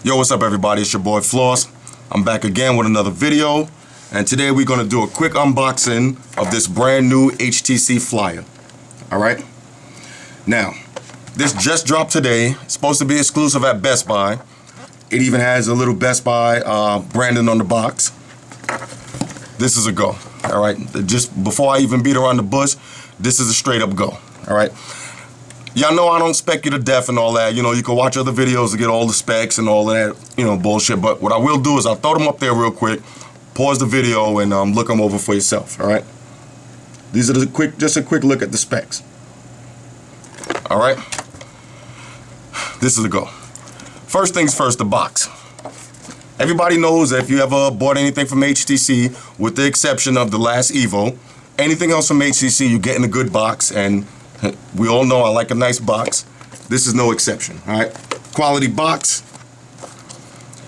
Yo, what's up everybody? It's your boy Floss. I'm back again with another video, and today we're gonna do a quick unboxing of this brand new HTC FLYER. Alright? Now, this just dropped today. It's supposed to be exclusive at Best Buy. It even has a little Best Buy branding on the box. This is a go. Alright? Just before I even beat around the bush, this is a straight up go. Alright? Y'all know I don't spec you to death and all that. You know, you can watch other videos to get all the specs and all of that, you know, bullshit. But what I will do is I'll throw them up there real quick, pause the video, and look them over for yourself, all right? These are just a quick look at the specs. All right? This is a go. First things first, the box. Everybody knows that if you ever bought anything from HTC, with the exception of the last Evo, anything else from HTC, you get in a good box, and we all know I like a nice box. This is no exception, all right? Quality box,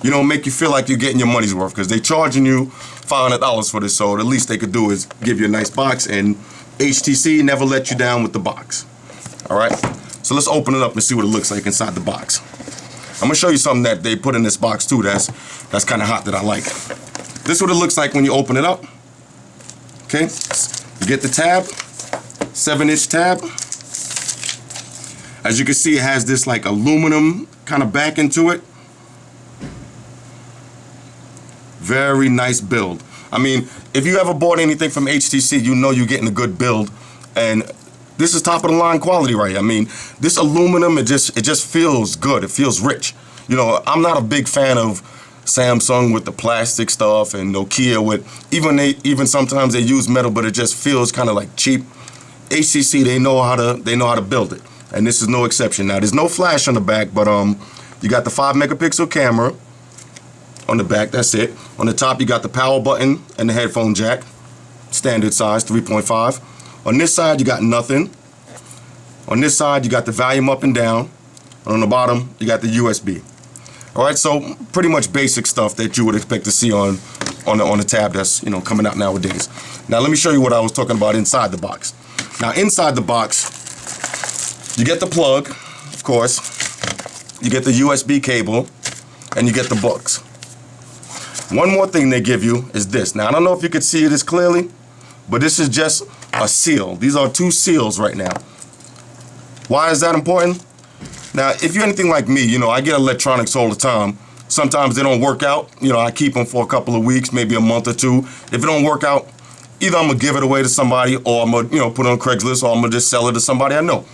you know, make you feel like you're getting your money's worth, because they're charging you $500 for this, so the least they could do is give you a nice box, and HTC never let you down with the box, all right? So let's open it up and see what it looks like inside the box. I'm gonna show you something that they put in this box too that's kind of hot that I like. This is what it looks like when you open it up, okay? You get the tab, 7-inch tab. As you can see, it has this like aluminum kind of back into it. Very nice build. I mean, if you ever bought anything from HTC, you know you're getting a good build, and this is top of the line quality, right? I mean, this aluminum, it just feels good. It feels rich. You know, I'm not a big fan of Samsung with the plastic stuff and Nokia with even sometimes they use metal, but it just feels kind of like cheap. HTC, they know how to build it, and this is no exception. Now, there's no flash on the back, but you got the 5-megapixel camera on the back. That's it. On the top, you got the power button and the headphone jack, standard size, 3.5. On this side, you got nothing. On this side, you got the volume up and down. And on the bottom, you got the USB. All right, so pretty much basic stuff that you would expect to see on the tab that's, you know, coming out nowadays. Now, let me show you what I was talking about inside the box. Now, inside the box, you get the plug, of course, you get the USB cable, and you get the books. One more thing they give you is this. Now, I don't know if you can see this clearly, but this is just a seal. These are 2 seals right now. Why is that important? Now, if you're anything like me, you know, I get electronics all the time. Sometimes they don't work out. You know, I keep them for a couple of weeks, maybe a month or two. If it don't work out, either I'm gonna give it away to somebody, or I'm gonna, you know, put it on Craigslist, or I'm gonna just sell it to somebody I know.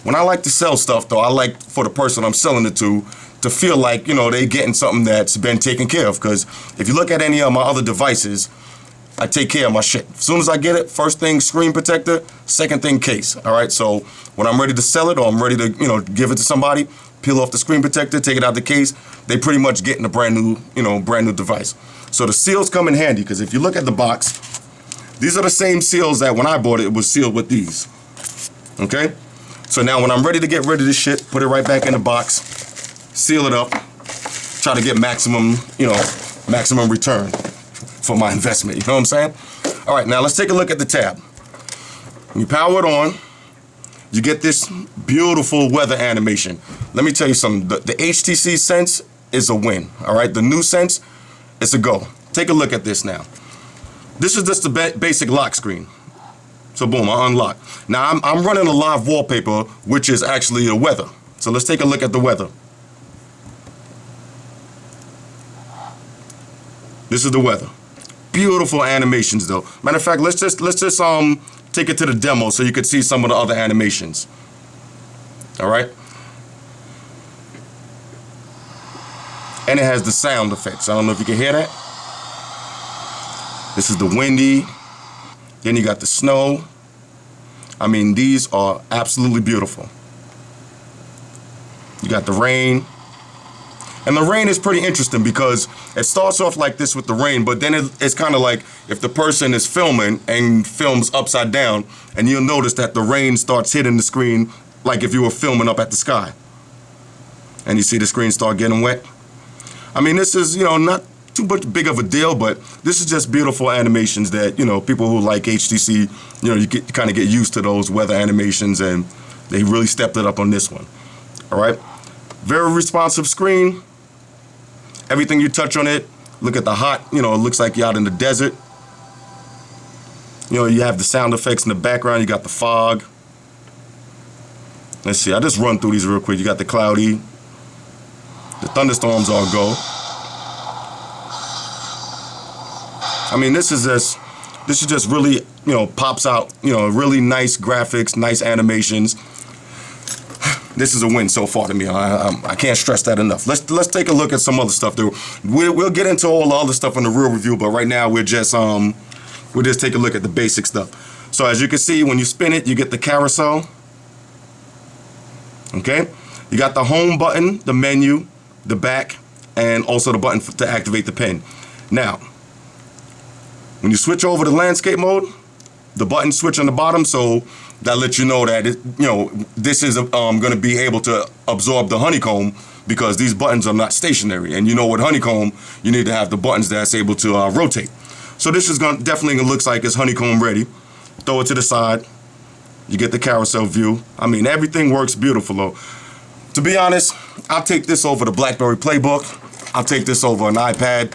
When I like to sell stuff, though, I like for the person I'm selling it to feel like, you know, they getting something that's been taken care of. Because if you look at any of my other devices, I take care of my shit. As soon as I get it, first thing screen protector, second thing case. All right, so when I'm ready to sell it, or I'm ready to, you know, give it to somebody, peel off the screen protector, take it out the case, they pretty much getting a brand new, you know, brand new device. So the seals come in handy, because if you look at the box, these are the same seals that when I bought it, it was sealed with these. Okay? So now when I'm ready to get rid of this shit, put it right back in the box, seal it up, try to get maximum, you know, maximum return for my investment. You know what I'm saying? All right, now let's take a look at the tab. When you power it on, you get this beautiful weather animation. Let me tell you something. The HTC Sense is a win. All right, the new Sense, it's a go. Take a look at this now. This is just the basic lock screen. So boom, I unlock. Now I'm running a live wallpaper, which is actually the weather. So let's take a look at the weather. This is the weather. Beautiful animations though. Matter of fact, let's just take it to the demo so you can see some of the other animations. All right. And it has the sound effects. I don't know if you can hear that. This is the windy, then you got the snow. I mean, these are absolutely beautiful. You got the rain. And the rain is pretty interesting because it starts off like this with the rain, but then it's kind of like if the person is filming and films upside down, and you'll notice that the rain starts hitting the screen like if you were filming up at the sky. And you see the screen start getting wet. I mean, this is, you know, not too much big of a deal, but this is just beautiful animations that, you know, people who like HTC, you know, you kind of get used to those weather animations, and they really stepped it up on this one. All right, very responsive screen. Everything you touch on it, look at the hot, you know, it looks like you're out in the desert. You know, you have the sound effects in the background. You got the fog. Let's see, I just run through these real quick. You got the cloudy. The thunderstorms are a go. I mean, this is just really, you know, pops out, you know, really nice graphics, nice animations. This is a win so far to me. I can't stress that enough. Let's take a look at some other stuff. We'll get into all the other stuff in the real review, but right now we'll just take a look at the basic stuff. So as you can see, when you spin it, you get the carousel. Okay, you got the home button, the menu, the back, and also the button to activate the pen. Now, when you switch over to landscape mode, the button switch on the bottom, so that lets you know that this is going to be able to absorb the honeycomb, because these buttons are not stationary. And you know, with honeycomb, you need to have the buttons that's able to rotate. So this is definitely looks like it's honeycomb ready. Throw it to the side. You get the carousel view. I mean, everything works beautiful though. To be honest, I'll take this over the BlackBerry Playbook. I'll take this over an iPad.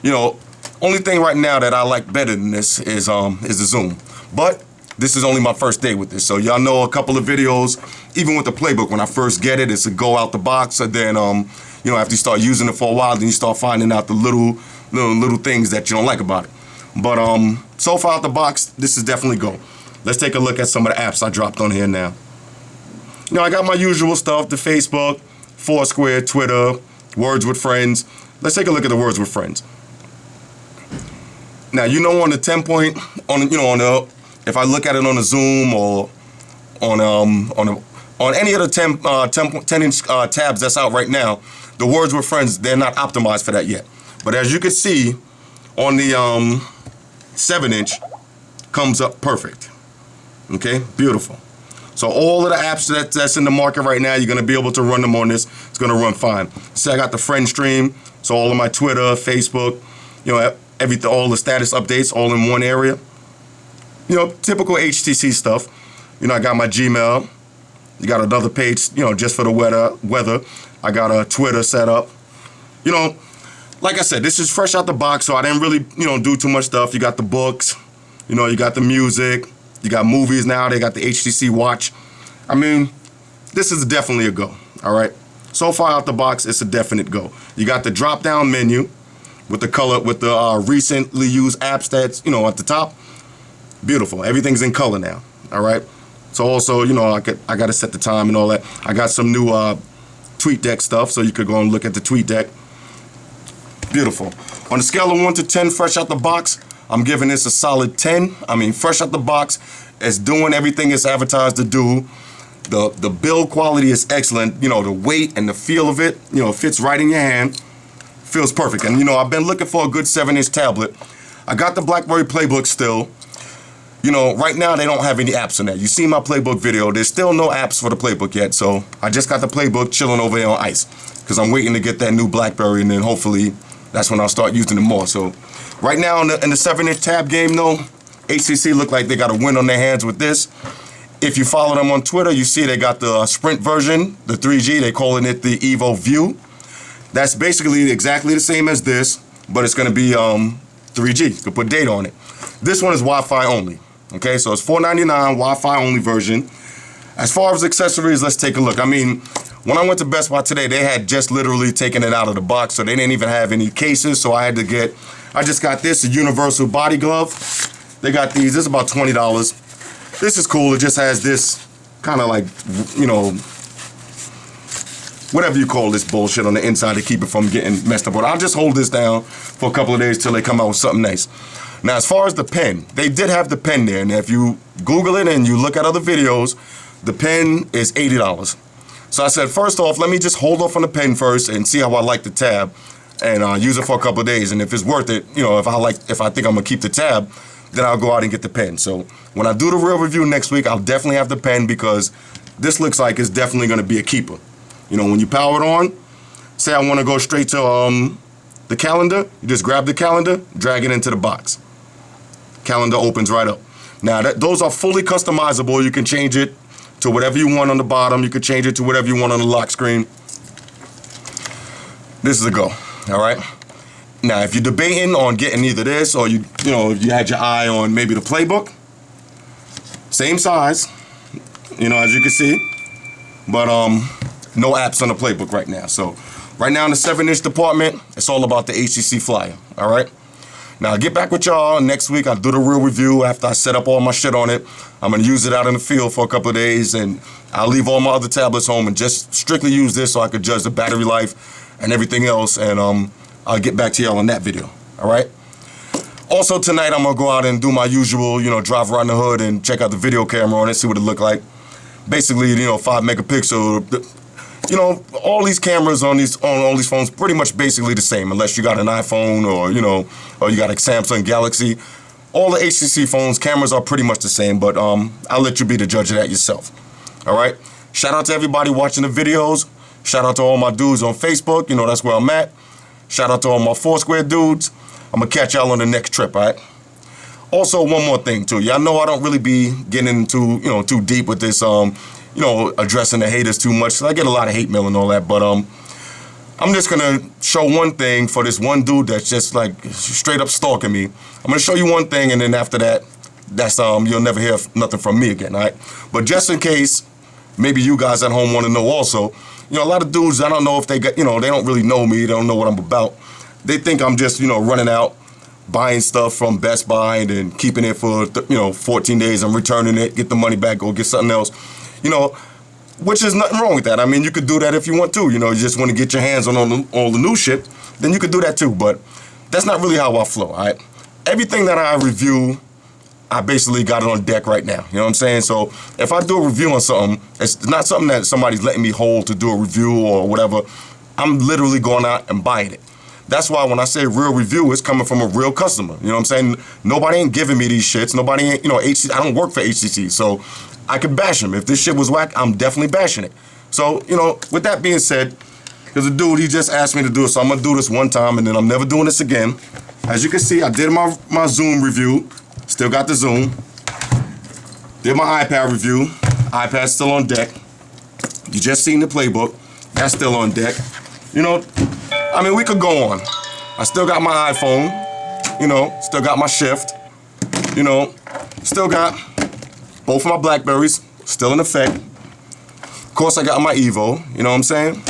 You know, only thing right now that I like better than this is the zoom. But this is only my first day with this, so y'all know a couple of videos, even with the Playbook, when I first get it, it's a go out the box, and then you know, after you start using it for a while, then you start finding out the little things that you don't like about it. But so far out the box, this is definitely go. Let's take a look at some of the apps I dropped on here now. You know, I got my usual stuff, the Facebook, Foursquare, Twitter, Words with Friends. Let's take a look at the Words with Friends. Now, you know, on the 10-point, if I look at it on a Zoom or on any of the 10-inch tabs that's out right now, the Words with Friends, they're not optimized for that yet. But as you can see, on the 7-inch, comes up perfect. Okay, beautiful. So all of the apps that's in the market right now, you're gonna be able to run them on this. It's gonna run fine. See, I got the friend stream, so all of my Twitter, Facebook, you know, everything, all the status updates, all in one area. You know, typical HTC stuff. You know, I got my Gmail. You got another page, you know, just for the weather. I got a Twitter set up. You know, like I said, this is fresh out the box, so I didn't really, you know, do too much stuff. You got the books, you know, you got the music, you got movies now. They got the HTC Watch. I mean, this is definitely a go, all right? So far out the box, it's a definite go. You got the drop-down menu with the color, with the recently used apps that's, you know, at the top. Beautiful. Everything's in color now, all right? So also, you know, I got to set the time and all that. I got some new TweetDeck stuff, so you could go and look at the TweetDeck. Beautiful. On a scale of 1 to 10, fresh out the box, I'm giving this a solid 10. I mean, fresh out the box, it's doing everything it's advertised to do. The build quality is excellent. You know, the weight and the feel of it, you know, fits right in your hand. Feels perfect. And, you know, I've been looking for a good 7-inch tablet. I got the BlackBerry Playbook still. You know, right now they don't have any apps on that. You see my Playbook video. There's still no apps for the Playbook yet. So I just got the Playbook chilling over here on ice, because I'm waiting to get that new BlackBerry, and then hopefully that's when I'll start using it more. So right now in the 7-inch tab game though, HTC look like they got a win on their hands with this. If you follow them on Twitter, you see they got the Sprint version, the 3G. They're calling it the Evo View. That's basically exactly the same as this, but it's going to be 3G. You can put data on it. This one is Wi-Fi only. Okay, so it's $4.99 Wi-Fi only version. As far as accessories, let's take a look. I mean, when I went to Best Buy today, they had just literally taken it out of the box, so they didn't even have any cases. So I just got this, a universal body glove. They got these. This is about $20. This is cool. It just has this kind of like, you know, whatever you call this bullshit on the inside to keep it from getting messed up. But I'll just hold this down for a couple of days till they come out with something nice. Now, as far as the pen, they did have the pen there. And if you Google it and you look at other videos, the pen is $80. So I said, first off, let me just hold off on the pen first and see how I like the tab, and use it for a couple of days. And if it's worth it, you know, if I think I'm gonna keep the tab, then I'll go out and get the pen. So when I do the real review next week, I'll definitely have the pen, because this looks like it's definitely gonna be a keeper. You know, when you power it on, say I wanna go straight to the calendar, you just grab the calendar, drag it into the box. Calendar opens right up. Now, those are fully customizable. You can change it to whatever you want on the bottom. You can change it to whatever you want on the lock screen. This is a go. All right. Now, if you're debating on getting either this or you had your eye on maybe the Playbook, same size, as you can see, but no apps on the Playbook right now. So right now in the 7-inch department, it's all about the HTC FLYER. All right. Now, I'll get back with y'all next week. I'll do the real review after I set up all my shit on it. I'm going to use it out in the field for a couple of days, and I'll leave all my other tablets home and just strictly use this so I could judge the battery life and everything else, and I'll get back to y'all on that video, all right? Also, tonight, I'm going to go out and do my usual, drive around the hood and check out the video camera on it, see what it look like. Basically, 5 megapixel. All these cameras on all these phones pretty much basically the same, unless you got an iPhone or you got a Samsung Galaxy. All the HTC phones, cameras are pretty much the same, but I'll let you be the judge of that yourself. All right? Shout out to everybody watching the videos. Shout out to all my dudes on Facebook. That's where I'm at. Shout out to all my Foursquare dudes. I'm going to catch y'all on the next trip, all right? Also, one more thing, too. Y'all know I don't really be getting into, too deep with this, addressing the haters too much. I get a lot of hate mail and all that, but I'm just gonna show one thing for this one dude that's just like straight up stalking me. I'm gonna show you one thing, and then after that, that's you'll never hear nothing from me again, all right? But just in case, maybe you guys at home want to know also, a lot of dudes, I don't know if they got, they don't really know me, they don't know what I'm about. They think I'm just, running out, buying stuff from Best Buy and then keeping it for, 14 days and returning it, get the money back, go get something else. Which is nothing wrong with that. I mean, you could do that if you want to. You just want to get your hands on all the new shit, then you could do that too. But that's not really how I flow, all right? Everything that I review, I basically got it on deck right now. You know what I'm saying? So if I do a review on something, it's not something that somebody's letting me hold to do a review or whatever. I'm literally going out and buying it. That's why when I say real review, it's coming from a real customer. You know what I'm saying? Nobody ain't giving me these shits. Nobody ain't, HTC, I don't work for HTC, so I could bash them. If this shit was whack, I'm definitely bashing it. So, with that being said, there's a dude, he just asked me to do it, so I'm gonna do this one time and then I'm never doing this again. As you can see, I did my Zoom review, still got the Zoom. Did my iPad review, iPad's still on deck. You just seen the Playbook, that's still on deck. I mean, we could go on. I still got my iPhone, still got my Shift, still got both of my Blackberries, still in effect. Of course, I got my Evo, you know what I'm saying?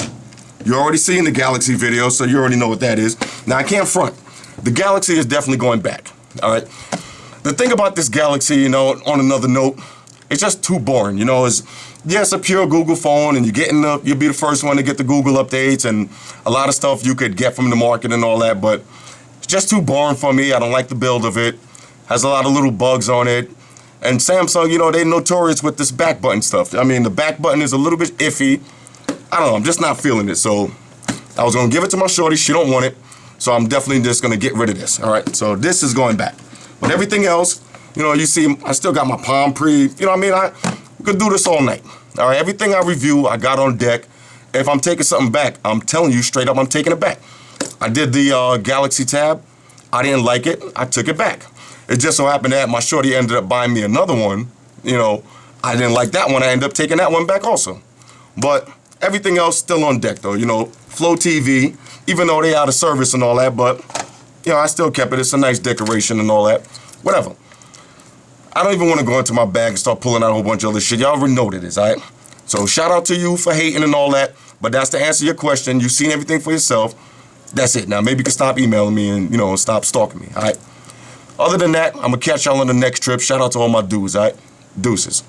You already seen the Galaxy video, so you already know what that is. Now, I can't front. The Galaxy is definitely going back, all right? The thing about this Galaxy, on another note, it's just too boring, it's a pure Google phone, and you'll be the first one to get the Google updates and a lot of stuff you could get from the market and all that, but it's just too boring for me. I don't like the build of it. Has a lot of little bugs on it. And Samsung, they're notorious with this back button stuff. I mean, the back button is a little bit iffy. I don't know, I'm just not feeling it. So I was gonna give it to my shorty, she don't want it. So I'm definitely just gonna get rid of this, all right? So this is going back. But everything else, you see, I still got my Palm Pre, I could do this all night. All right, everything I review, I got on deck. If I'm taking something back, I'm telling you straight up, I'm taking it back. I did the Galaxy Tab. I didn't like it. I took it back. It just so happened that my shorty ended up buying me another one. I didn't like that one. I ended up taking that one back also. But everything else still on deck though. Flow TV, even though they out of service and all that, but I still kept it. It's a nice decoration and all that. Whatever. I don't even want to go into my bag and start pulling out a whole bunch of other shit. Y'all already know what it is, all right? So shout out to you for hating and all that, but that's to answer your question. You've seen everything for yourself. That's it. Now, maybe you can stop emailing me and, stop stalking me, all right? Other than that, I'm going to catch y'all on the next trip. Shout out to all my dudes, all right? Deuces.